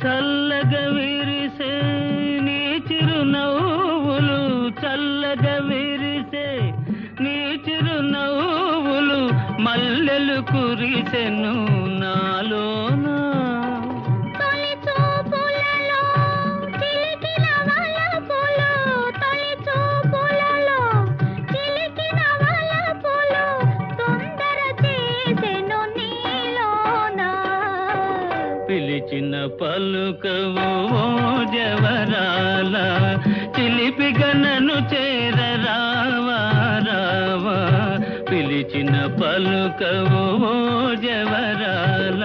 చల్లగా విరిసే నీ చిరునవ్వులు, చల్లగా విరిసే నీ చిరునవ్వులు మల్లెలు కురిసెను నాలోనా. పిలిచిన పలుకవు ఓ జవరాల, చిలిపిగా నన్ను చేరరావా రావా. పిలిచిన పలుకవు ఓ జవరాల.